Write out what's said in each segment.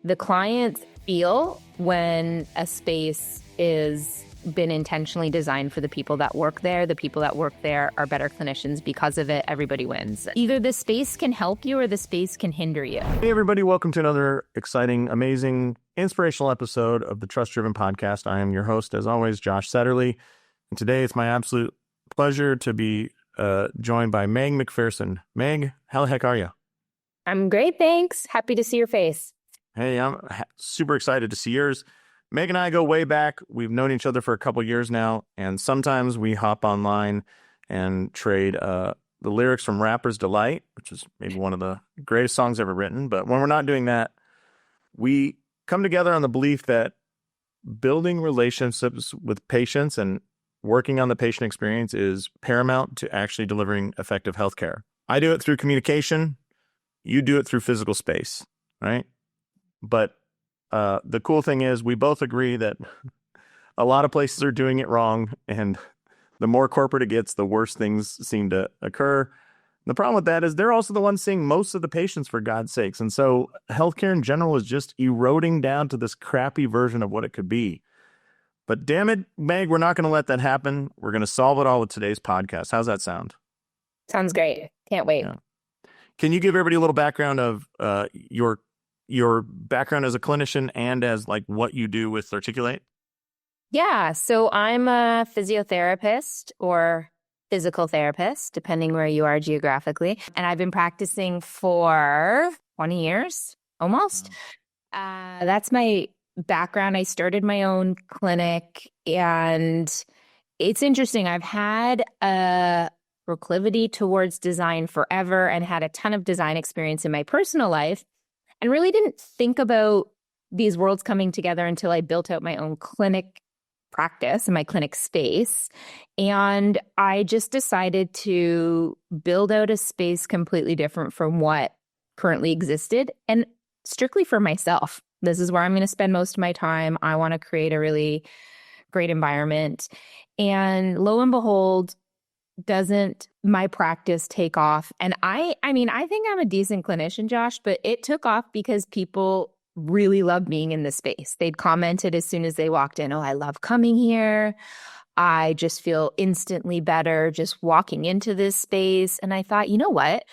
the clients feel when a space is been intentionally designed for the people that work there. The people that work there are better clinicians because of it. Everybody wins. Either the space can help you or the space can hinder you. Hey, everybody. Welcome to another exciting, amazing, inspirational episode of the Trust Driven Podcast. I am your host, as always, Josh Satterlee. And today it's my absolute pleasure to be joined by Meg Macpherson. Meg, how the heck are you? I'm great, thanks. Happy to see your face. Hey, I'm super excited to see yours. Meg and I go way back. We've known each other for a couple years now, and sometimes we hop online and trade the lyrics from Rapper's Delight, which is maybe one of the greatest songs ever written. But when we're not doing that, we come together on the belief that building relationships with patients and working on the patient experience is paramount to actually delivering effective healthcare. I do it through communication. You do it through physical space, right? But the cool thing is we both agree that a lot of places are doing it wrong, and the more corporate it gets, the worse things seem to occur. The problem with that is they're also the ones seeing most of the patients, for God's sakes. And so healthcare in general is just eroding down to this crappy version of what it could be. But damn it, Meg, we're not going to let that happen. We're going to solve it all with today's podcast. How's that sound? Sounds great. Can't wait. Yeah. Can you give everybody a little background of your background as a clinician and as like what you do with Articulate? Yeah, so I'm a physiotherapist or physical therapist, depending where you are geographically. And I've been practicing for 20 years, almost. Wow. That's my background. I started my own clinic, and it's interesting. I've had a proclivity towards design forever and had a ton of design experience in my personal life, and really didn't think about these worlds coming together until I built out my own clinic practice and my clinic space. And I just decided to build out a space completely different from what currently existed, and strictly for myself. This is where I'm going to spend most of my time. I want to create a really great environment. And lo and behold, doesn't my practice take off? And I think I'm a decent clinician, Josh, but it took off because people really love being in the space. They'd commented as soon as they walked in, "Oh, I love coming here. I just feel instantly better just walking into this space." And I thought, you know what?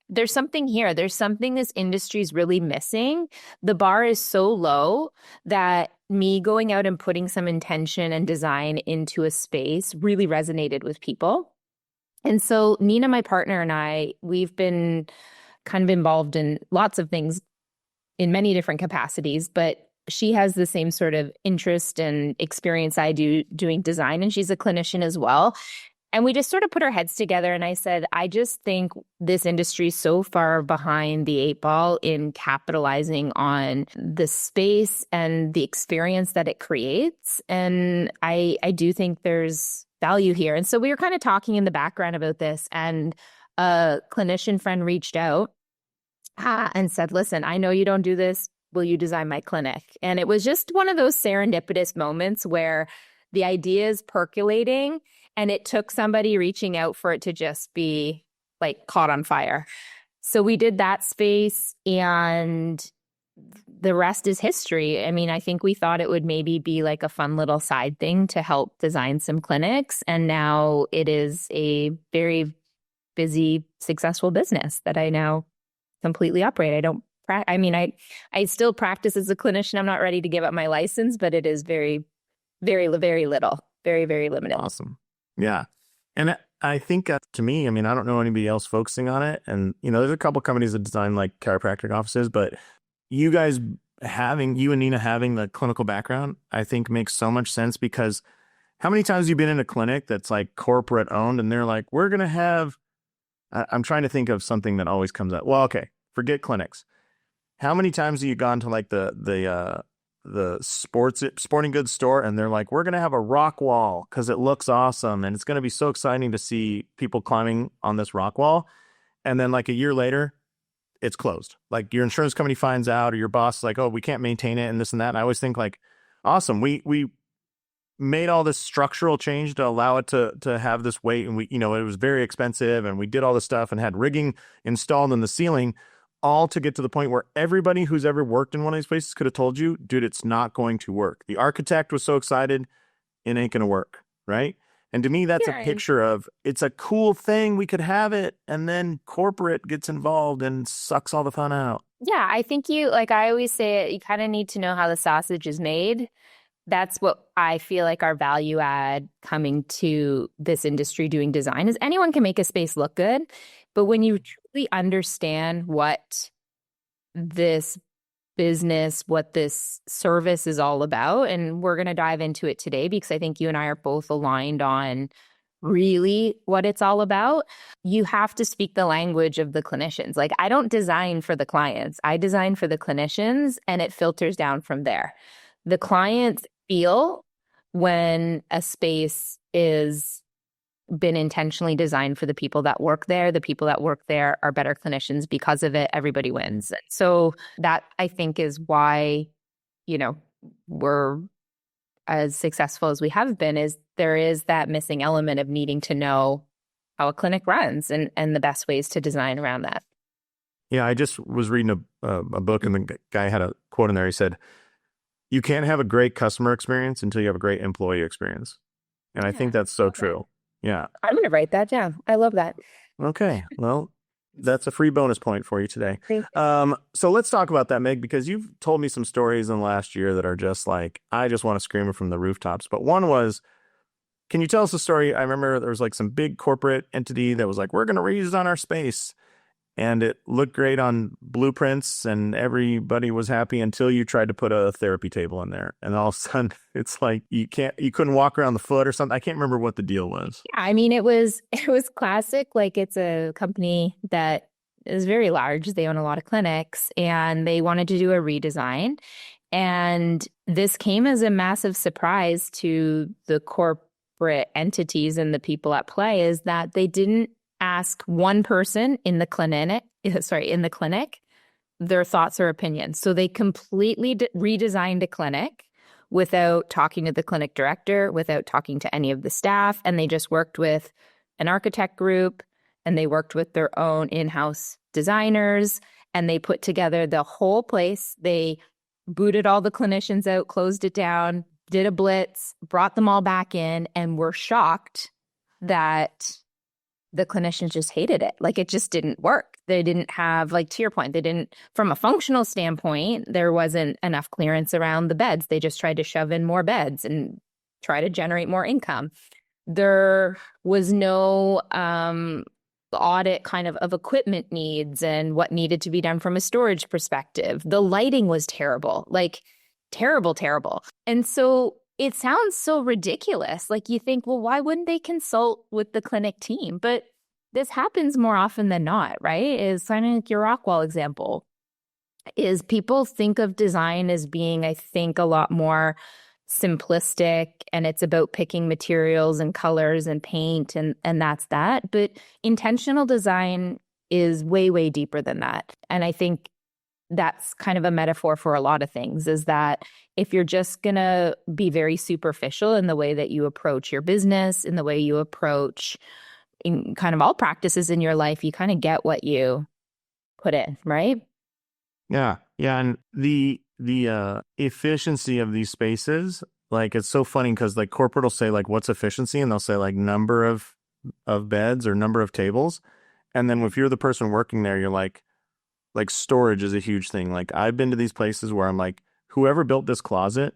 There's something here. There's something this industry is really missing. The bar is so low that me going out and putting some intention and design into a space really resonated with people. And so Nina, my partner, and I, we've been kind of involved in lots of things in many different capacities, but she has the same sort of interest and experience I do doing design, and she's a clinician as well. And we just sort of put our heads together, and I said, I just think this industry is so far behind the eight ball in capitalizing on the space and the experience that it creates. And I do think there's value here. And so we were kind of talking in the background about this, and a clinician friend reached out and said, "Listen, I know you don't do this. Will you design my clinic?" And it was just one of those serendipitous moments where the idea is percolating, and it took somebody reaching out for it to just be like caught on fire. So we did that space, and the rest is history. I mean, I think we thought it would maybe be like a fun little side thing to help design some clinics. And now it is a very busy, successful business that I now completely operate. I still practice as a clinician. I'm not ready to give up my license, but it is very, very, very little, very, very limited. Awesome. Yeah. And I think to me, I don't know anybody else focusing on it. And, there's a couple companies that design like chiropractic offices, but you and Nina having the clinical background, I think makes so much sense, because how many times have you been in a clinic that's like corporate owned and they're like, we're going to have, I'm trying to think of something that always comes up. Well, okay, forget clinics. How many times have you gone to like the sporting goods store and they're like, we're going to have a rock wall because it looks awesome and it's going to be so exciting to see people climbing on this rock wall. And then like a year later, it's closed. Like your insurance company finds out, or your boss is like, oh, we can't maintain it and this and that. And I always think like, awesome. We made all this structural change to allow it to have this weight. And it was very expensive, and we did all this stuff and had rigging installed in the ceiling all to get to the point where everybody who's ever worked in one of these places could have told you, dude, it's not going to work. The architect was so excited, it ain't going to work, right? And to me, that's a Yeah. picture of it's a cool thing. We could have it. And then corporate gets involved and sucks all the fun out. Yeah, I think like I always say it, you kind of need to know how the sausage is made. That's what I feel like our value add coming to this industry doing design is anyone can make a space look good. But when you truly understand what this business, what this service is all about, and we're going to dive into it today because I think you and I are both aligned on really what it's all about. You have to speak the language of the clinicians. Like, I don't design for the clients, I design for the clinicians, and it filters down from there. The clients feel when a space is been intentionally designed for the people that work there. The people that work there are better clinicians because of it. Everybody wins. So that, I think, is why, we're as successful as we have been, is there is that missing element of needing to know how a clinic runs and the best ways to design around that. Yeah, I just was reading a book, and the guy had a quote in there. He said, you can't have a great customer experience until you have a great employee experience. And I think that's so true. Yeah. I'm going to write that down. I love that. Okay. Well, that's a free bonus point for you today. Thank you. So let's talk about that, Meg, because you've told me some stories in the last year that are just like, I just want to scream it from the rooftops. But one was, can you tell us a story? I remember there was like some big corporate entity that was like, we're going to redesign our space. And it looked great on blueprints and everybody was happy until you tried to put a therapy table in there. And all of a sudden it's like you couldn't walk around the foot or something. I can't remember what the deal was. Yeah, I mean, it was classic. Like, it's a company that is very large. They own a lot of clinics and they wanted to do a redesign. And this came as a massive surprise to the corporate entities and the people at play, is that they didn't ask one person in the clinic their thoughts or opinions. So they completely redesigned a clinic without talking to the clinic director, without talking to any of the staff. And they just worked with an architect group and they worked with their own in-house designers and they put together the whole place. They booted all the clinicians out, closed it down, did a blitz, brought them all back in, and were shocked that the clinicians just hated it. Like, it just didn't work. They didn't have, like, to your point, they didn't, from a functional standpoint, there wasn't enough clearance around the beds. They just tried to shove in more beds and try to generate more income. There was no audit kind of equipment needs and what needed to be done from a storage perspective. The lighting was terrible, like terrible, terrible. And so it sounds so ridiculous. Like, you think, well, why wouldn't they consult with the clinic team? But this happens more often than not, right? Is kind of like your Rockwall example, is people think of design as being, I think, a lot more simplistic, and it's about picking materials and colors and paint, and that's that. But intentional design is way, way deeper than that. And I think that's kind of a metaphor for a lot of things, is that if you're just going to be very superficial in the way that you approach your business, in the way you approach in kind of all practices in your life, you kind of get what you put in, right? Yeah. Yeah. And the efficiency of these spaces, like, it's so funny because like corporate will say like, what's efficiency? And they'll say like number of beds or number of tables. And then if you're the person working there, you're like storage is a huge thing. Like, I've been to these places where I'm like, whoever built this closet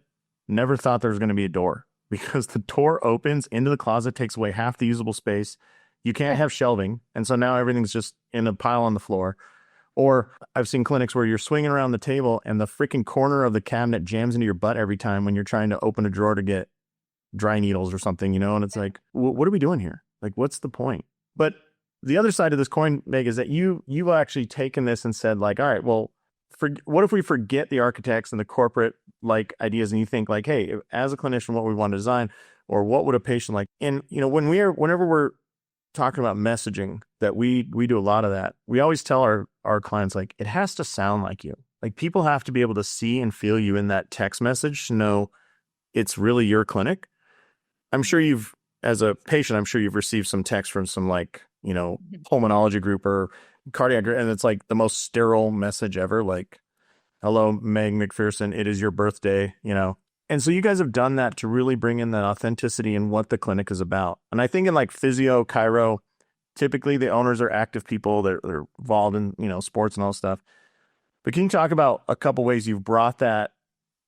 never thought there was going to be a door, because the door opens into the closet, takes away half the usable space. You can't have shelving. And so now everything's just in a pile on the floor. Or I've seen clinics where you're swinging around the table and the freaking corner of the cabinet jams into your butt every time when you're trying to open a drawer to get dry needles or something, and it's like, what are we doing here? Like, what's the point? But the other side of this coin, Meg, is that you've actually taken this and said like, all right, well, what if we forget the architects and the corporate like ideas, and you think like, hey, as a clinician, what we want to design, or what would a patient like? And whenever we're talking about messaging, that we do a lot of that. We always tell our clients like, it has to sound like you. Like, people have to be able to see and feel you in that text message to know it's really your clinic. I'm sure as a patient, I'm sure you've received some text from some like, pulmonology group or cardiac, and it's like the most sterile message ever. Like, hello, Meg Macpherson, it is your birthday, you know. And so you guys have done that to really bring in that authenticity in what the clinic is about. And I think in like physio, chiro, typically the owners are active people. They're involved in, you know, sports and all stuff. But can you talk about a couple ways you've brought that,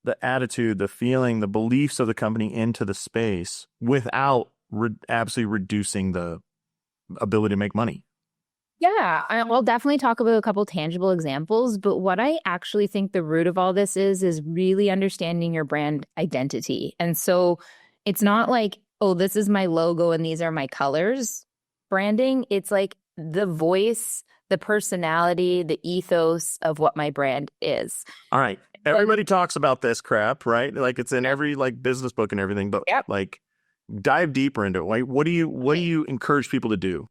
the attitude, the feeling, the beliefs of the company into the space without absolutely reducing the ability to make money? Yeah, I'll definitely talk about a couple tangible examples, but what I actually think the root of all this is really understanding your brand identity. And so it's not like, oh, this is my logo and these are my colors branding. It's like the voice, the personality, the ethos of what my brand is. All right. Everybody talks about this crap, right? Like it's in every like business book and everything, but like dive deeper into it. Like, what do you encourage people to do?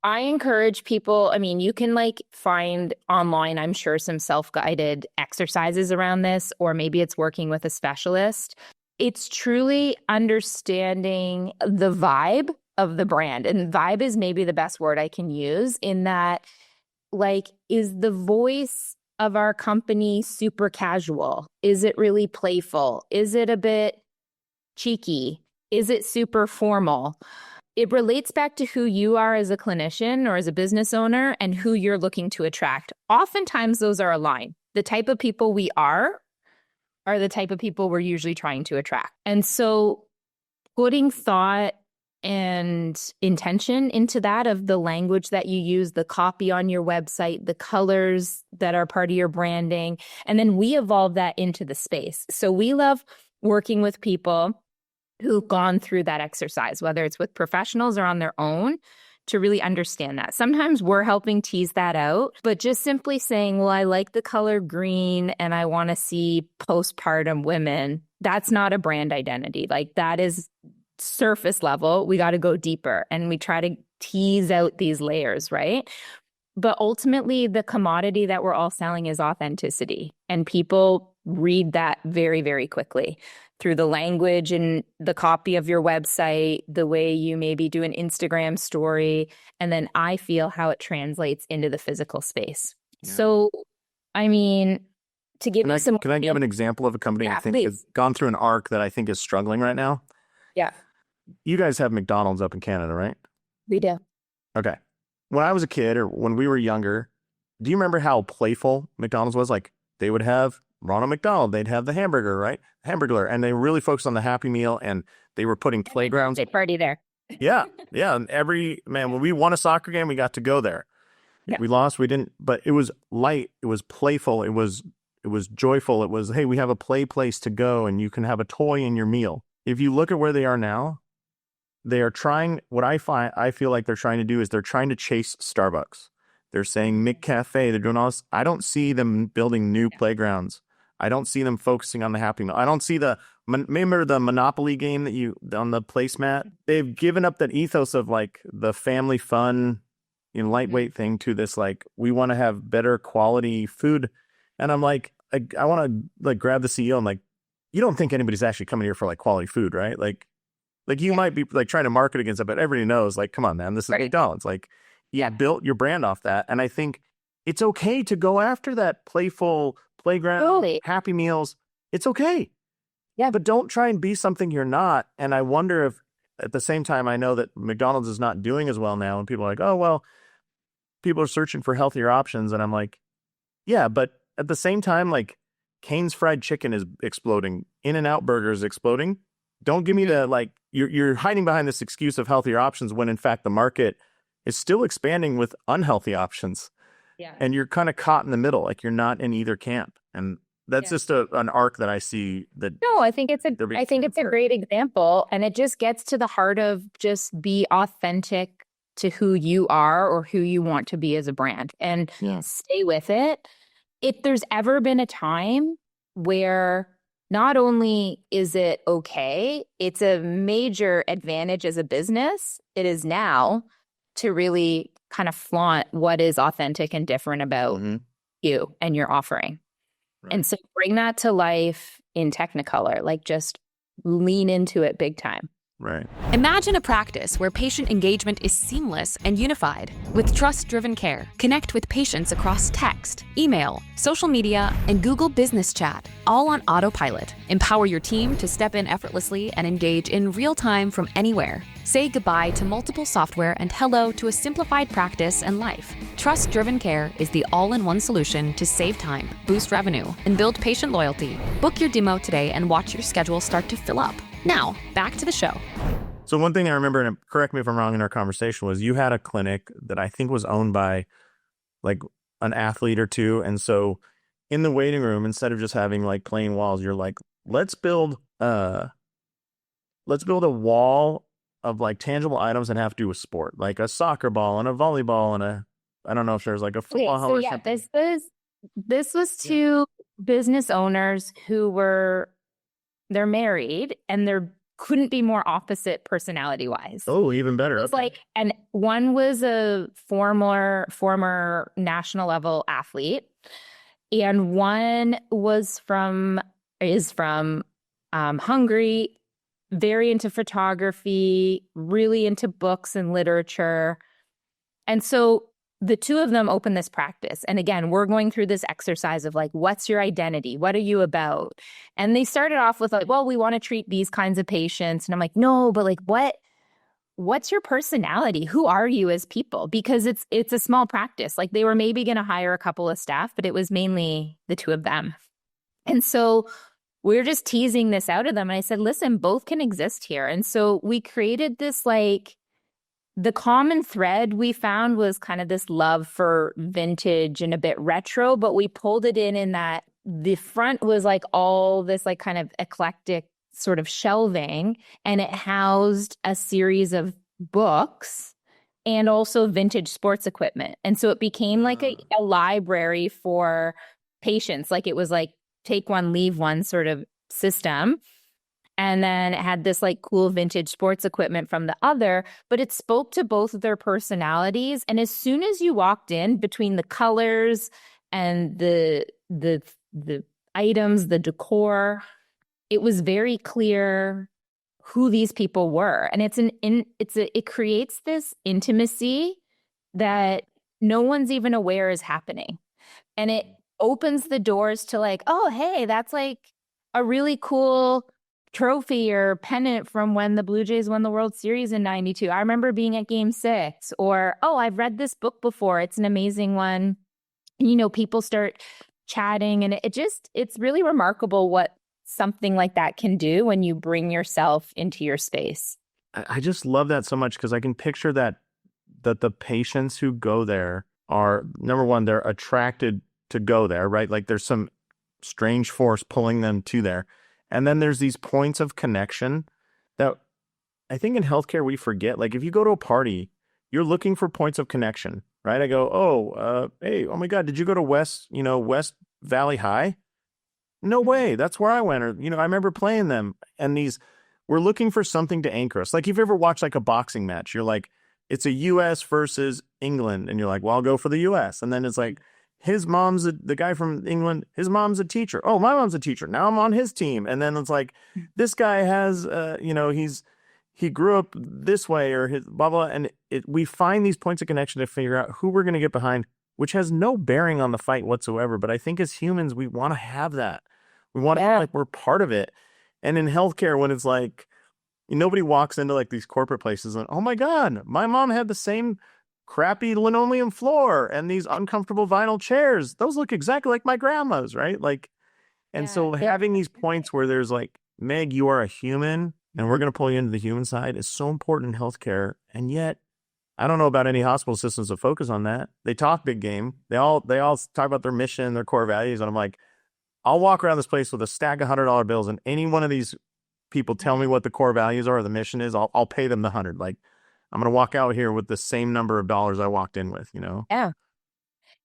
I encourage people, I mean, you can like find online, I'm sure, some self-guided exercises around this, or maybe it's working with a specialist. It's truly understanding the vibe of the brand. And vibe is maybe the best word I can use, in that, like, is the voice of our company super casual? Is it really playful? Is it a bit cheeky? Is it super formal? It relates back to who you are as a clinician or as a business owner and who you're looking to attract. Oftentimes those are aligned. The type of people we are the type of people we're usually trying to attract. And so putting thought and intention into that, of the language that you use, the copy on your website, the colors that are part of your branding, and then we evolve that into the space. So we love working with people who've gone through that exercise, whether it's with professionals or on their own, to really understand that. Sometimes we're helping tease that out, but just simply saying, well, I like the color green and I want to see postpartum women, that's not a brand identity. Like, that is surface level. We got to go deeper, and we try to tease out these layers, right? But ultimately, the commodity that we're all selling is authenticity, and people read that very, very quickly through the language and the copy of your website, the way you maybe do an Instagram story, and then I feel how it translates into the physical space. Yeah. So, I mean, to give you some... Can I give an example of a company I think has gone through an arc that I think is struggling right now? Yeah. You guys have McDonald's up in Canada, right? We do. Okay. When I was a kid, or when we were younger, do you remember how playful McDonald's was? Like, they would have Ronald McDonald, they'd have the hamburger, right? Hamburglar. And they really focused on the Happy Meal, and they were putting playgrounds. They party there. Yeah. Yeah. And when we won a soccer game, we got to go there. Yeah. We lost, we didn't, but it was light. It was playful. It was joyful. It was, hey, we have a play place to go and you can have a toy in your meal. If you look at where they are now, they are trying, what I feel like they're trying to do is they're trying to chase Starbucks. They're saying McCafe, they're doing all this. I don't see them building new playgrounds. I don't see them focusing on the Happy Meal. I don't see remember the Monopoly game that on the placemat? They've given up that ethos of like the family fun, lightweight thing to this, like, we want to have better quality food. And I'm like, I want to like grab the CEO and like, you don't think anybody's actually coming here for like quality food, right? Like you might be like trying to market against it, but everybody knows, like, come on, man, this is McDonald's. Like, you built your brand off that. And I think it's okay to go after that playful playground, Happy Meals. It's okay. Yeah. But don't try and be something you're not. And I wonder if at the same time, I know that McDonald's is not doing as well now. And people are like, oh, well, people are searching for healthier options. And I'm like, yeah, but at the same time, like, Cane's fried chicken is exploding. In-N-Out burger is exploding. Don't give me the, like, you're hiding behind this excuse of healthier options when in fact the market is still expanding with unhealthy options. Yeah. And you're kind of caught in the middle, like you're not in either camp. And that's just an arc that I see that. No, I think it's a great example. And it just gets to the heart of just be authentic to who you are or who you want to be as a brand, and stay with it. If there's ever been a time where not only is it okay, it's a major advantage as a business, it is now, to really kind of flaunt what is authentic and different about you and your offering. Right. And so bring that to life in Technicolor, like just lean into it big time. Right. Imagine a practice where patient engagement is seamless and unified. With trust-driven care, connect with patients across text, email, social media, and Google Business Chat, all on autopilot. Empower your team to step in effortlessly and engage in real time from anywhere. Say goodbye to multiple software and hello to a simplified practice and life. Trust-driven care is the all-in-one solution to save time, boost revenue, and build patient loyalty. Book your demo today and watch your schedule start to fill up. Now, back to the show. So one thing I remember, and correct me if I'm wrong in our conversation, was you had a clinic that I think was owned by like an athlete or two. And so in the waiting room, instead of just having like plain walls, you're like, let's build a wall of like tangible items that have to do with sport, like a soccer ball and a volleyball and I don't know if there's like a football. So yeah, this was two business owners who they're married and they're couldn't be more opposite personality wise. Oh, even better. It's like, and one was a former national level athlete, and one is from Hungary, very into photography, really into books and literature. And so the two of them opened this practice. And again, we're going through this exercise of like, what's your identity? What are you about? And they started off with like, well, we want to treat these kinds of patients. And I'm like, no, but like, what's your personality? Who are you as people? Because it's a small practice. Like they were maybe going to hire a couple of staff, but it was mainly the two of them. And so we're just teasing this out of them. And I said, listen, both can exist here. And so we created this like, the common thread we found was kind of this love for vintage and a bit retro, but we pulled it in that the front was like all this like kind of eclectic sort of shelving, and it housed a series of books and also vintage sports equipment. And so it became like a library for patients. Like it was like take one, leave one sort of system. And then it had this like cool vintage sports equipment from the other, but it spoke to both of their personalities. And as soon as you walked in, between the colors and the items, the decor, it was very clear who these people were. And it creates this intimacy that no one's even aware is happening. And it opens the doors to like, oh, hey, that's like a really cool trophy or pennant from when the Blue Jays won the World Series in 92. I remember being at Game 6. Or, oh, I've read this book before. It's an amazing one. And, you know, people start chatting, and it's really remarkable what something like that can do when you bring yourself into your space. I just love that so much because I can picture that the patients who go there are, number one, they're attracted to go there, right? Like there's some strange force pulling them to there. And then there's these points of connection that I think in healthcare we forget. Like if you go to a party, you're looking for points of connection, right? I go, hey, oh my God, did you go to West Valley High? No way, that's where I went. Or, I remember playing them. And we're looking for something to anchor us. Like if you ever watch like a boxing match, you're like, it's a U.S. versus England. And you're like, well, I'll go for the U.S. And then it's like, the guy from England, his mom's a teacher. Oh, my mom's a teacher. Now I'm on his team. And then it's like, this guy has, he grew up this way or his blah, blah. And we find these points of connection to figure out who we're going to get behind, which has no bearing on the fight whatsoever. But I think as humans, we want to have that. We want to feel like we're part of it. And in healthcare, when it's like, nobody walks into like these corporate places and, oh my God, my mom had the same crappy linoleum floor and these uncomfortable vinyl chairs. Those look exactly like my grandma's, right? Like, and so having these points where there's like, Meg, you are a human and we're going to pull you into the human side is so important in healthcare. And yet, I don't know about any hospital systems that focus on that. They talk big game. They all talk about their mission, their core values. And I'm like, I'll walk around this place with a stack of $100 bills and any one of these people tell me what the core values are or the mission is, I'll pay them the 100. Like, I'm going to walk out here with the same number of dollars I walked in with, Yeah.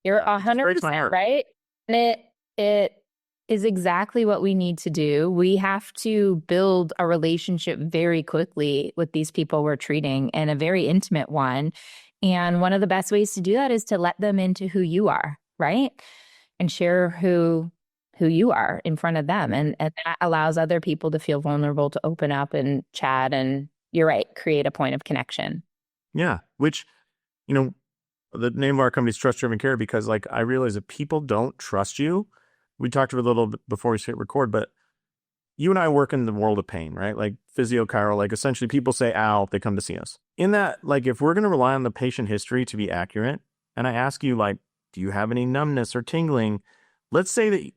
You're 100% right. And it is exactly what we need to do. We have to build a relationship very quickly with these people we're treating, and a very intimate one. And one of the best ways to do that is to let them into who you are, right? And share who you are in front of them. And that allows other people to feel vulnerable to open up and chat and you're right, create a point of connection. Yeah. Which, you know, the name of our company is Trust Driven Care because like I realize that people don't trust you. We talked a little bit before we hit record, but you and I work in the world of pain, right? Like physio, chiro, like essentially people say, ow, they come to see us. In that, like if we're going to rely on the patient history to be accurate, and I ask you like, do you have any numbness or tingling? Let's say that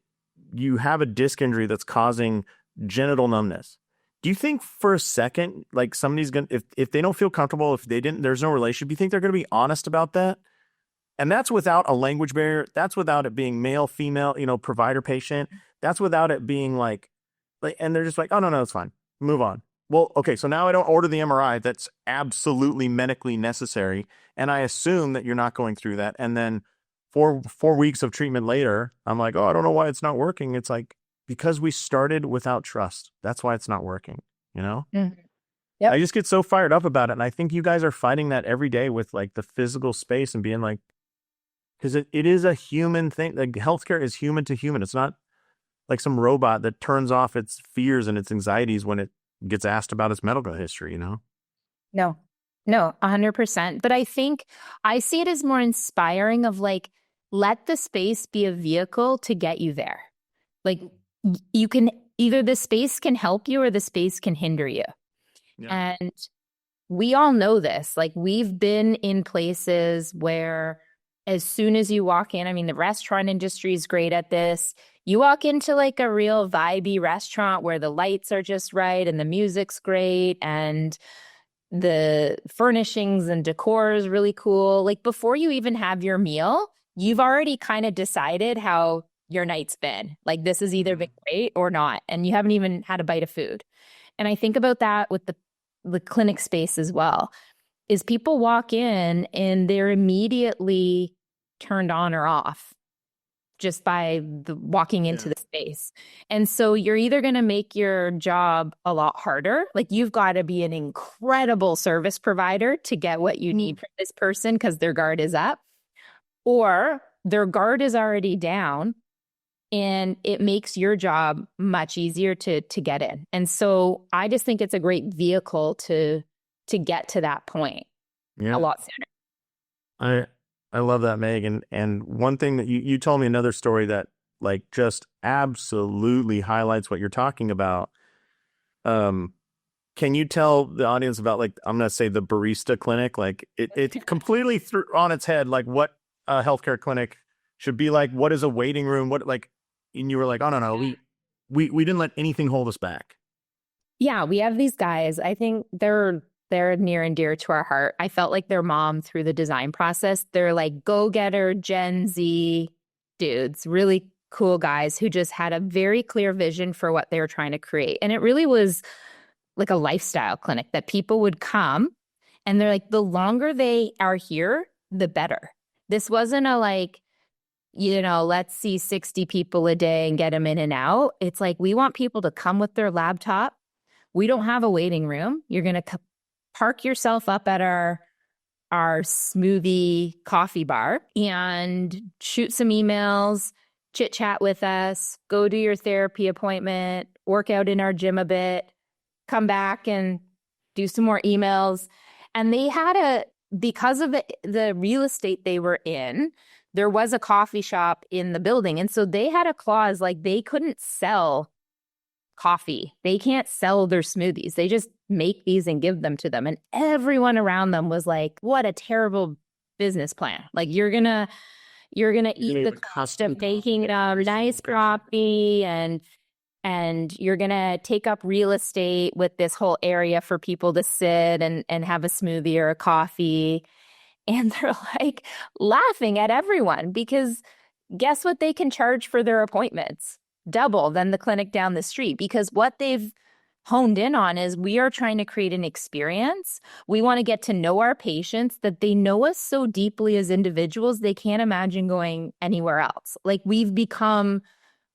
you have a disc injury that's causing genital numbness. Do you think for a second, like somebody's going to, if they don't feel comfortable, if they didn't, there's no relationship, do you think they're going to be honest about that? And that's without a language barrier. That's without it being male, female, provider, patient. That's without it being like, and they're just like, oh, no, it's fine. Move on. Well, okay, so now I don't order the MRI. That's absolutely medically necessary. And I assume that you're not going through that. And then 4 weeks of treatment later, I'm like, oh, I don't know why it's not working. It's like, because we started without trust. That's why it's not working, Mm-hmm. Yep. I just get so fired up about it. And I think you guys are fighting that every day with like the physical space and being like, because it is a human thing. Like healthcare is human to human. It's not like some robot that turns off its fears and its anxieties when it gets asked about its medical history, No, 100%. But I think I see it as more inspiring of like, let the space be a vehicle to get you there. Like you can either the space can help you or the space can hinder you. Yeah. And we all know this. Like we've been in places where as soon as you walk in, I mean, the restaurant industry is great at this. You walk into like a real vibey restaurant where the lights are just right and the music's great and the furnishings and decor is really cool. Like before you even have your meal, you've already kind of decided how your night's been. Like this has either been great or not, and you haven't even had a bite of food. And I think about that with the clinic space as well, is people walk in and they're immediately turned on or off just by the walking into the space. And so you're either going to make your job a lot harder. Like you've got to be an incredible service provider to get what you need from this person because their guard is up, or their guard is already down and it makes your job much easier to get in. And so I just think it's a great vehicle to get to that point a lot sooner. I love that, Meg. And one thing that you told me another story that like just absolutely highlights what you're talking about. Can you tell the audience about like, I'm going to say the barista clinic, like it completely threw on its head, like what a healthcare clinic should be like, what is a waiting room? What like, and you were like, oh no, we didn't let anything hold us back. Yeah. We have these guys. I think they're near and dear to our heart. I felt like their mom through the design process. They're like go-getter Gen Z dudes, really cool guys who just had a very clear vision for what they were trying to create. And it really was like a lifestyle clinic that people would come and they're like, the longer they are here, the better. This wasn't a like, let's see 60 people a day and get them in and out. It's like, we want people to come with their laptop. We don't have a waiting room. You're going to park yourself up at our smoothie coffee bar and shoot some emails, chit chat with us, go do your therapy appointment, work out in our gym a bit, come back and do some more emails. And they had because of the real estate they were in, there was a coffee shop in the building. And so they had a clause like they couldn't sell coffee. They can't sell their smoothies. They just make these and give them to them. And everyone around them was like, what a terrible business plan. Like you're going to eat the cost of making nice coffee and you're going to take up real estate with this whole area for people to sit and have a smoothie or a coffee. And they're like laughing at everyone because guess what they can charge for their appointments? Double than the clinic down the street, because what they've honed in on is we are trying to create an experience. We want to get to know our patients that they know us so deeply as individuals, they can't imagine going anywhere else. Like we've become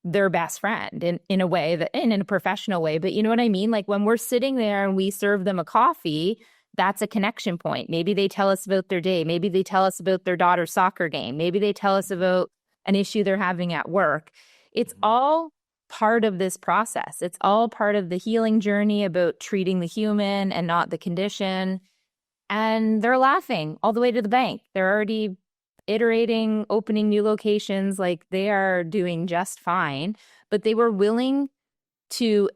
their best friend in a way that in a professional way. But you know what I mean? Like when we're sitting there and we serve them a coffee, that's a connection point. Maybe they tell us about their day. Maybe they tell us about their daughter's soccer game. Maybe they tell us about an issue they're having at work. It's all part of this process. It's all part of the healing journey about treating the human and not the condition. And they're laughing all the way to the bank. They're already iterating, opening new locations. Like, they are doing just fine. But they were willing to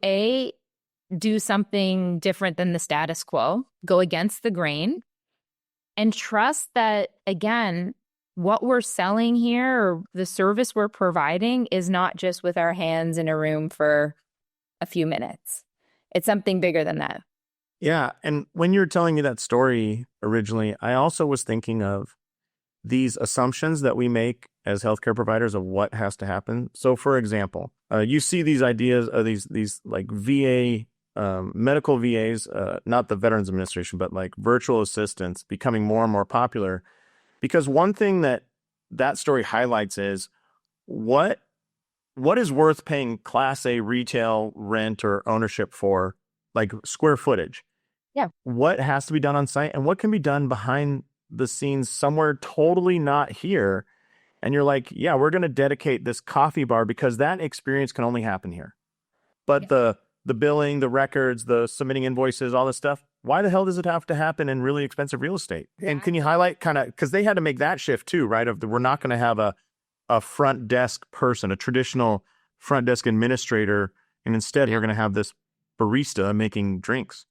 do something different than the status quo, go against the grain, and trust that, again, what we're selling here or the service we're providing is not just with our hands in a room for a few minutes. It's something bigger than that. Yeah. And when you were telling me that story originally, I also was thinking of these assumptions that we make as healthcare providers of what has to happen. So, for example, you see these ideas of these like VA, medical VAs, not the Veterans Administration, but like virtual assistants becoming more and more popular. Because one thing that story highlights is what is worth paying Class A retail rent or ownership for, like square footage. Yeah. What has to be done on site and what can be done behind the scenes somewhere totally not here. And you're like, yeah, we're going to dedicate this coffee bar because that experience can only happen here. But the billing, the records, the submitting invoices, all this stuff, why the hell does it have to happen in really expensive real estate? And can you highlight kind of, because they had to make that shift too, right? We're not going to have a front desk person, a traditional front desk administrator, and instead you're going to have this barista making drinks.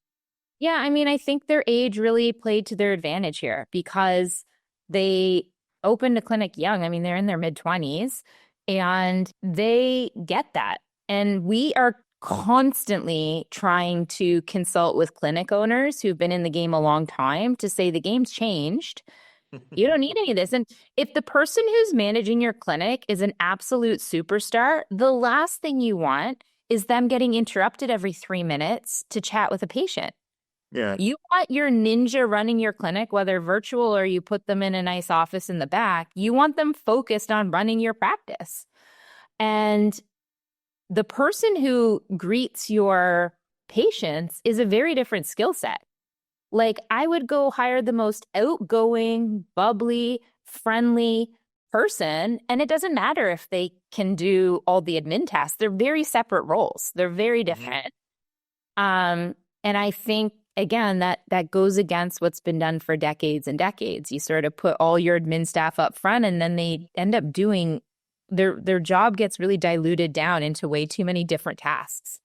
Yeah, I mean, I think their age really played to their advantage here because they opened a clinic young. I mean, they're in their mid-20s and they get that. And we are constantly trying to consult with clinic owners who've been in the game a long time to say the game's changed. You don't need any of this. And if the person who's managing your clinic is an absolute superstar, the last thing you want is them getting interrupted every 3 minutes to chat with a patient. Yeah. You want your ninja running your clinic, whether virtual or you put them in a nice office in the back, you want them focused on running your practice. And the person who greets your patients is a very different skill set. Like, I would go hire the most outgoing, bubbly, friendly person, and it doesn't matter if they can do all the admin tasks. They're very separate roles. They're very different. And I think, again, that goes against what's been done for decades and decades. You sort of put all your admin staff up front, and then they end up doing their job gets really diluted down into way too many different tasks.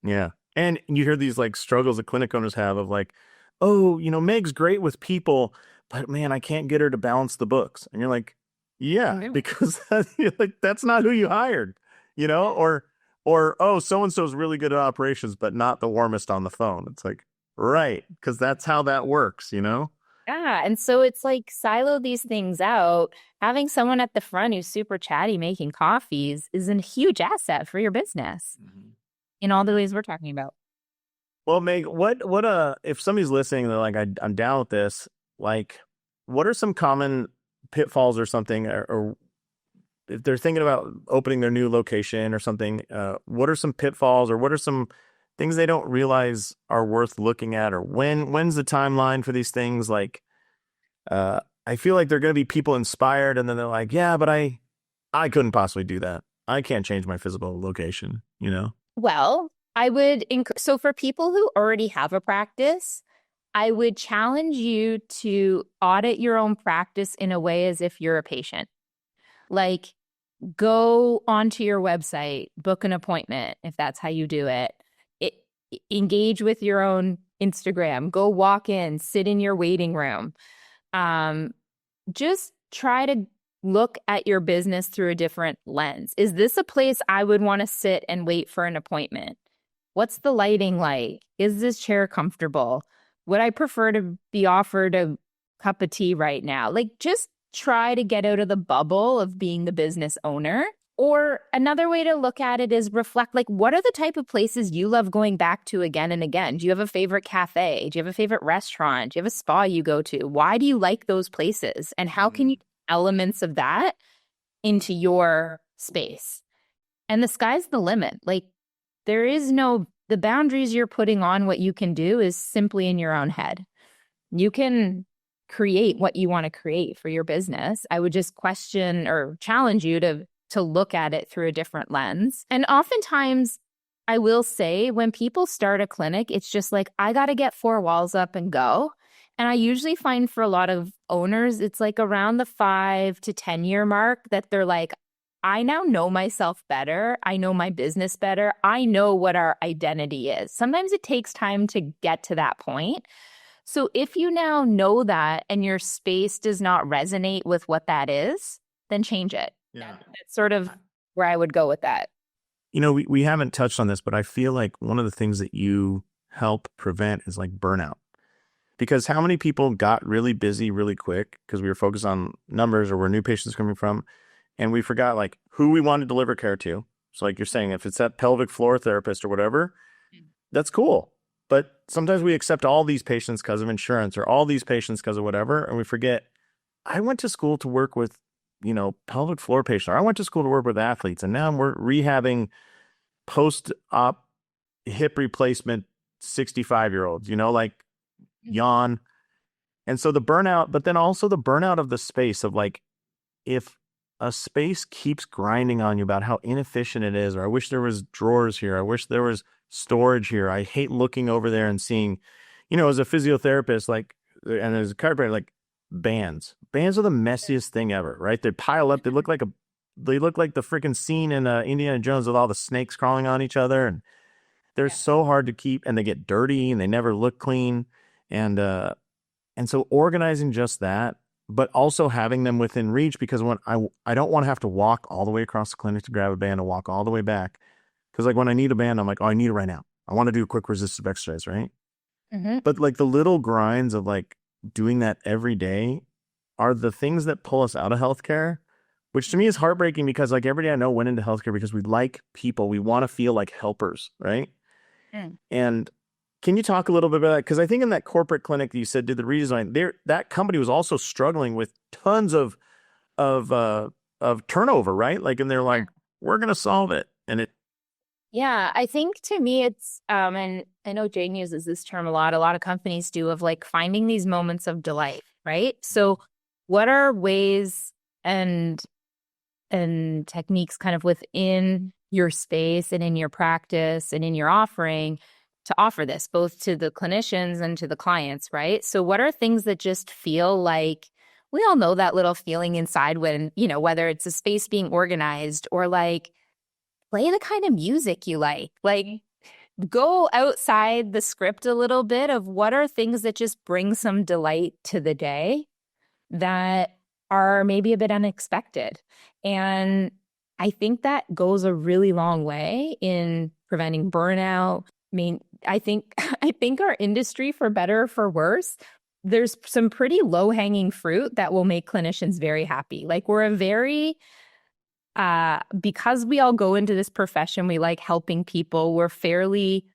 Yeah. And you hear these like struggles that clinic owners have of like, oh, Meg's great with people, but man, I can't get her to balance the books. And you're like, yeah, because that's not who you hired, or, oh, so-and-so's really good at operations, but not the warmest on the phone. It's like, right. Because that's how that works, Yeah. And so it's like silo these things out. Having someone at the front who's super chatty making coffees is a huge asset for your business in all the ways we're talking about. Well, Meg, what if somebody's listening, they're like, I'm down with this. Like, what are some common pitfalls or something, or if they're thinking about opening their new location or something, what are some pitfalls or what are some things they don't realize are worth looking at, or when's the timeline for these things? Like, I feel like they're going to be people inspired, and then they're like, yeah, but I couldn't possibly do that. I can't change my physical location, Well, I would so for people who already have a practice, I would challenge you to audit your own practice in a way as if you're a patient. Like, go onto your website, book an appointment if that's how you do it. Engage with your own Instagram, go walk in, sit in your waiting room. Just try to look at your business through a different lens. Is this a place I would want to sit and wait for an appointment? What's the lighting like? Is this chair comfortable? Would I prefer to be offered a cup of tea right now? Like, just try to get out of the bubble of being the business owner. Or another way to look at it is reflect, like, what are the type of places you love going back to again and again? Do you have a favorite cafe? Do you have a favorite restaurant? Do you have a spa you go to? Why do you like those places? And how can you elements of that into your space? And the sky's the limit. Like, the boundaries you're putting on what you can do is simply in your own head. You can create what you want to create for your business. I would just question or challenge you to to look at it through a different lens. And oftentimes, I will say when people start a clinic, it's just like, I got to get 4 walls up and go. And I usually find for a lot of owners, it's like around the 5 to 10 year mark that they're like, I now know myself better. I know my business better. I know what our identity is. Sometimes it takes time to get to that point. So if you now know that and your space does not resonate with what that is, then change it. Yeah. That's sort of where I would go with that. You know, we haven't touched on this, but I feel like one of the things that you help prevent is like burnout. Because how many people got really busy really quick because we were focused on numbers or where new patients coming from, and we forgot like who we want to deliver care to. So like you're saying, if it's that pelvic floor therapist or whatever, that's cool. But sometimes we accept all these patients because of insurance or all these patients because of whatever, and we forget, I went to school to work with, you know, pelvic floor patients, or I went to school to work with athletes, and now we're rehabbing post-op hip replacement 65-year-olds, you know, like yawn. And so the burnout, but then also the burnout of the space of like, if a space keeps grinding on you about how inefficient it is, or I wish there was drawers here, I wish there was storage here, I hate looking over there and seeing, you know, as a physiotherapist, like, and as a chiropractor, like bands are the messiest thing ever, right? They pile up, they look like the freaking scene in Indiana Jones with all the snakes crawling on each other, and they're so hard to keep, and they get dirty and they never look clean. And so organizing just that, but also having them within reach, because when I don't want to have to walk all the way across the clinic to grab a band and walk all the way back. Because like when I need a band, I'm like, oh, I need it right now. I want to do a quick resistive exercise, right? Mm-hmm. But like the little grinds of like doing that every day are the things that pull us out of healthcare, which to me is heartbreaking, because like everybody I know went into healthcare because we like people. We want to feel like helpers, right? Mm. And can you talk a little bit about that? Because I think in that corporate clinic that you said did the redesign, that company was also struggling with tons of turnover, right? Like, and they're like, we're going to solve it. And it. Yeah, I think to me it's, and I know Jane uses this term a lot of companies do, of like finding these moments of delight, right? So what are ways and techniques kind of within your space and in your practice and in your offering to offer this both to the clinicians and to the clients, right? So what are things that just feel like, we all know that little feeling inside when, you know, whether it's a space being organized or like play the kind of music you like go outside the script a little bit of what are things that just bring some delight to the day that are maybe a bit unexpected. And I think that goes a really long way in preventing burnout. I mean, I think our industry, for better or for worse, there's some pretty low-hanging fruit that will make clinicians very happy. Like we're a very, because we all go into this profession, we like helping people, we're fairly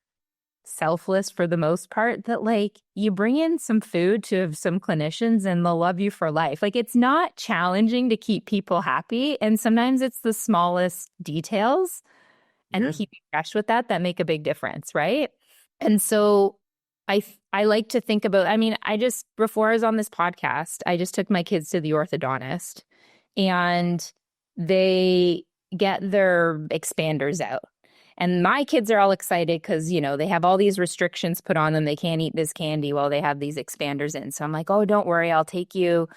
selfless for the most part, that like you bring in some food to some clinicians and they'll love you for life. Like it's not challenging to keep people happy. And sometimes it's the smallest details and keeping fresh with that make a big difference, right? And so I like to think about, I mean, before I was on this podcast, I just took my kids to the orthodontist and they get their expanders out. And my kids are all excited because, you know, they have all these restrictions put on them. They can't eat this candy while they have these expanders in. So I'm like, oh, don't worry. I'll take you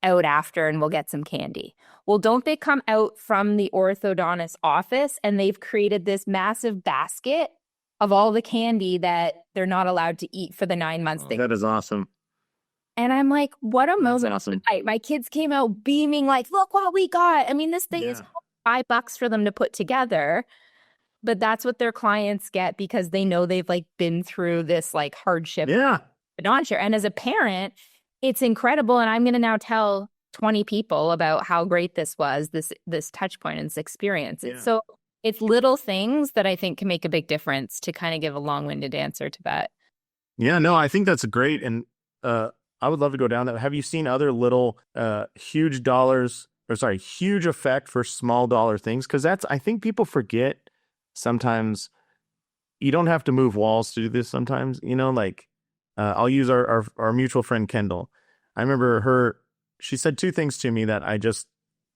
out after and we'll get some candy. Well, don't they come out from the orthodontist office and they've created this massive basket of all the candy that they're not allowed to eat for the 9 months. That is awesome. And I'm like, what a moment. Awesome. My kids came out beaming like, look what we got. I mean, this thing is $5 for them to put together. But that's what their clients get because they know they've like been through this like hardship. Yeah. And as a parent, it's incredible. And I'm going to now tell 20 people about how great this was, this touch point and this experience. Yeah. So it's little things that I think can make a big difference to kind of give a long-winded answer to that. Yeah, no, I think that's great. And I would love to go down that. Have you seen other little huge effect for small dollar things? Because I think people forget sometimes you don't have to move walls to do this sometimes, you know, like I'll use our mutual friend, Kendall. I remember she said two things to me that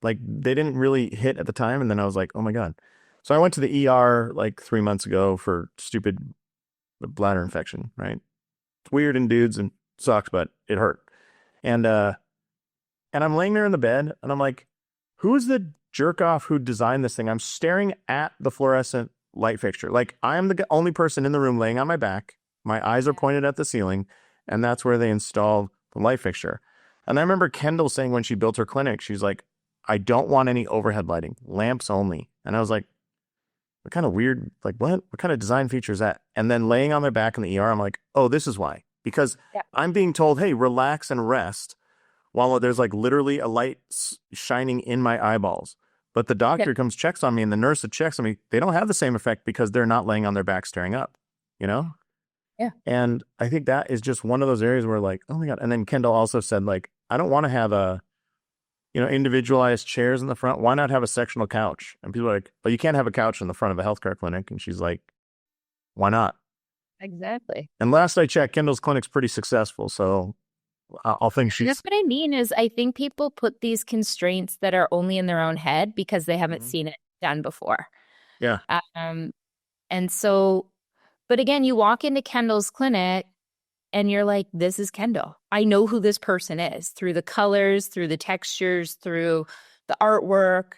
Like they didn't really hit at the time. And then I was like, oh my God. So I went to the ER like 3 months ago for stupid bladder infection, right? It's weird in dudes and sucks, but it hurt. And I'm laying there in the bed and I'm like, who's the jerk off who designed this thing? I'm staring at the fluorescent light fixture. Like I am the only person in the room laying on my back. My eyes are pointed at the ceiling, and that's where they installed the light fixture. And I remember Kendall saying when she built her clinic, she's like, I don't want any overhead lighting, lamps only. And I was like, what kind of weird, like what kind of design feature is that? And then laying on my back in the ER, I'm like, oh, this is why. Because I'm being told, hey, relax and rest while there's like literally a light shining in my eyeballs. But the doctor comes, checks on me, and the nurse that checks on me, they don't have the same effect because they're not laying on their back staring up, you know? Yeah. And I think that is just one of those areas where like, oh my God. And then Kendall also said like, I don't want to have individualized chairs in the front. Why not have a sectional couch? And people are like, but you can't have a couch in the front of a healthcare clinic. And she's like, why not? Exactly. And last I checked, Kendall's clinic's pretty successful. So I'll think she's... That's what I mean is I think people put these constraints that are only in their own head because they haven't seen it done before. Yeah. And so, but again, you walk into Kendall's clinic and you're like, this is Kendall. I know who this person is through the colors, through the textures, through the artwork.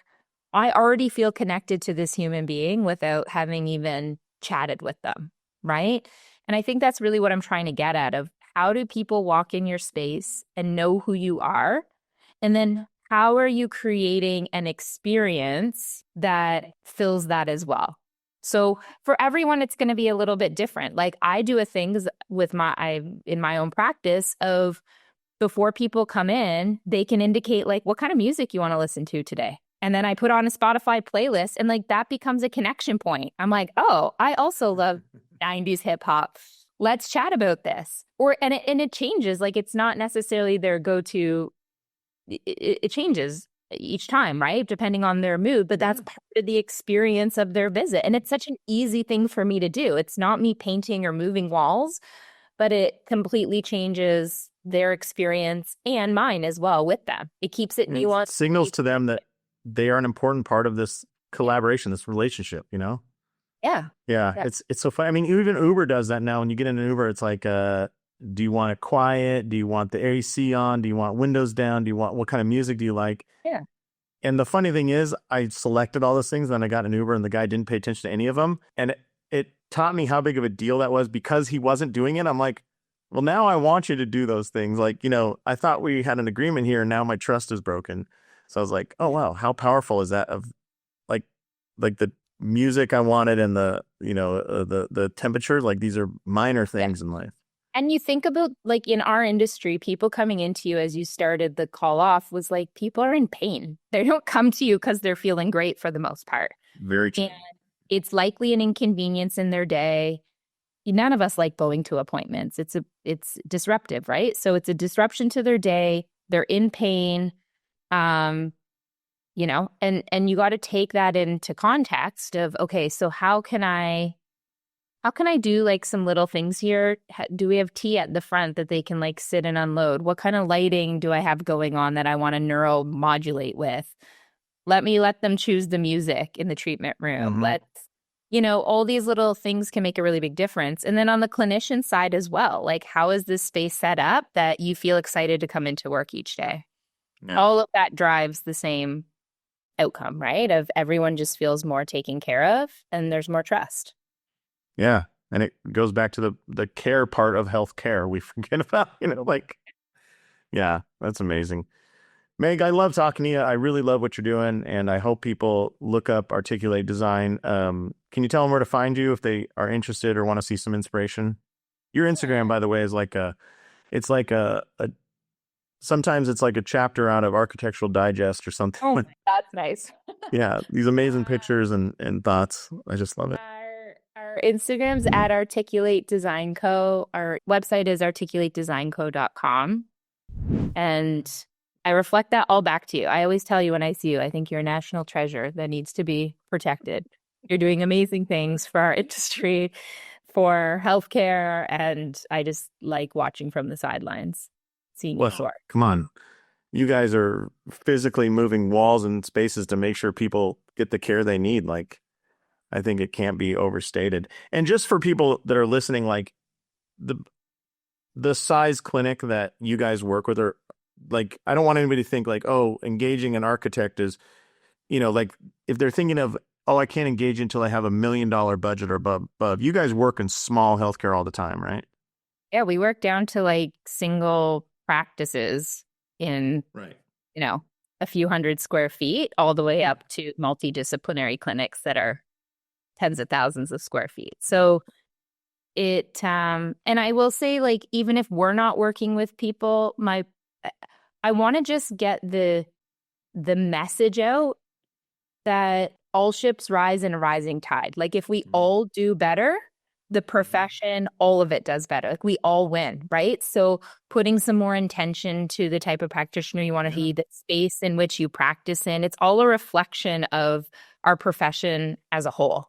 I already feel connected to this human being without having even chatted with them, right? And I think that's really what I'm trying to get at of how do people walk in your space and know who you are? And then how are you creating an experience that fills that as well? So for everyone, it's going to be a little bit different. Like I do a things with in my own practice of before people come in, they can indicate like what kind of music you want to listen to today. And then I put on a Spotify playlist and like that becomes a connection point. I'm like, oh, I also love 90s hip hop. Let's chat about this. And it changes. Like it's not necessarily their go-to. It changes each time, right? Depending on their mood, but that's part of the experience of their visit. And it's such an easy thing for me to do. It's not me painting or moving walls, but it completely changes their experience and mine as well with them. It keeps it nuanced. Signals to them that they are an important part of this collaboration, this relationship, you know? Yeah. It's so funny. I mean, even Uber does that now. When you get in an Uber, it's like, do you want it quiet? Do you want the AC on? Do you want windows down? What kind of music do you like? Yeah. And the funny thing is, I selected all those things, then I got an Uber and the guy didn't pay attention to any of them. And it taught me how big of a deal that was because he wasn't doing it. I'm like, well, now I want you to do those things. Like, I thought we had an agreement here and now my trust is broken. So I was like, oh, wow, how powerful is that of like the music I wanted and the temperature, like these are minor things in life. And you think about like in our industry, people coming into you as you started the call off was like people are in pain. They don't come to you because they're feeling great for the most part. Very true. And it's likely an inconvenience in their day. None of us like going to appointments. It's disruptive, right? So it's a disruption to their day. They're in pain. And you got to take that into context of, okay, so how can I do like some little things here? Do we have tea at the front that they can like sit and unload? What kind of lighting do I have going on that I want to neuromodulate with? Let them choose the music in the treatment room. All these little things can make a really big difference. And then on the clinician side as well, like how is this space set up that you feel excited to come into work each day? Yeah. All of that drives the same outcome, right? Of everyone just feels more taken care of and there's more trust. Yeah. And it goes back to the care part of healthcare we forget about, yeah, that's amazing. Meg, I love talking to you. I really love what you're doing. And I hope people look up Articulate Design. Can you tell them where to find you if they are interested or want to see some inspiration? Your Instagram, by the way, is sometimes it's like a chapter out of Architectural Digest or something. Oh, that's nice. Yeah, these amazing pictures and thoughts. I just love it. Our Instagram's at Articulate Design Co. Our website is articulatedesignco.com. And I reflect that all back to you. I always tell you when I see you, I think you're a national treasure that needs to be protected. You're doing amazing things for our industry, for healthcare, and I just like watching from the sidelines, seeing you soar. Come on. you guys are physically moving walls and spaces to make sure people get the care they need. Like, I think it can't be overstated. And just for people that are listening, like the size clinic that you guys work with, are like, I don't want anybody to think like, oh, engaging an architect is, like if they're thinking of, oh, I can't engage until I have $1 million budget or above. You guys work in small healthcare all the time, right? Yeah, we work down to like single practices in, Right. A few hundred square feet, all the way up to multidisciplinary clinics that are tens of thousands of square feet. So and I will say, like, even if we're not working with people, I want to just get the message out that all ships rise in a rising tide. Like, if we all do better, the profession, all of it does better. Like, we all win, right? So putting some more intention to the type of practitioner you want to be, the space in which you practice in, it's all a reflection of our profession as a whole.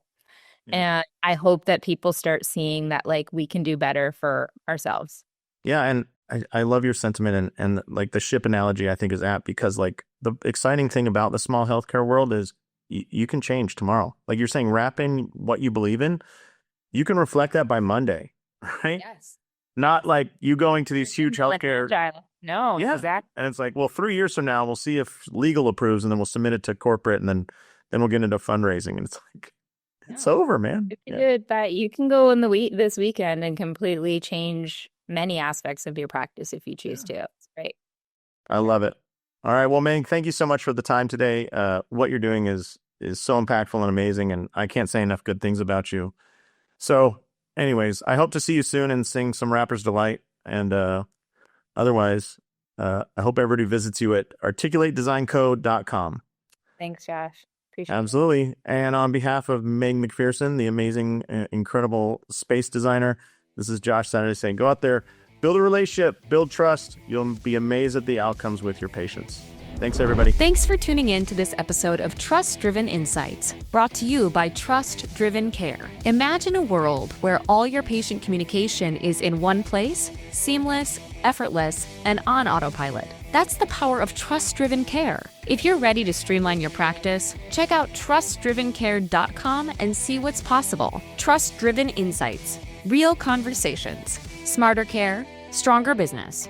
And I hope that people start seeing that, like, we can do better for ourselves. Yeah. And I love your sentiment, and like the ship analogy I think is apt, because like the exciting thing about the small healthcare world is you can change tomorrow. Like you're saying, wrap in what you believe in. You can reflect that by Monday, right? Yes. Not like you going to these huge healthcare. No, yeah. exactly. And it's like, well, 3 years from now, we'll see if legal approves, and then we'll submit it to corporate, and then we'll get into fundraising. And it's like, it's over, man. You can go in this weekend and completely change many aspects of your practice if you choose to. It's great. I love it. All right. Well, Meg, thank you so much for the time today. What you're doing is so impactful and amazing, and I can't say enough good things about you. So anyways, I hope to see you soon and sing some Rapper's Delight. And otherwise, I hope everybody visits you at articulatedesignco.com. Thanks, Josh. Appreciate Absolutely. It. And on behalf of Meg Macpherson, the amazing, incredible space designer, this is Josh Satterlee saying, go out there, build a relationship, build trust. You'll be amazed at the outcomes with your patients. Thanks, everybody. Thanks for tuning in to this episode of Trust Driven Insights, brought to you by Trust Driven Care. Imagine a world where all your patient communication is in one place, seamless, effortless, and on autopilot. That's the power of trust-driven care. If you're ready to streamline your practice, check out trustdrivencare.com and see what's possible. Trust-driven insights, real conversations, smarter care, stronger business.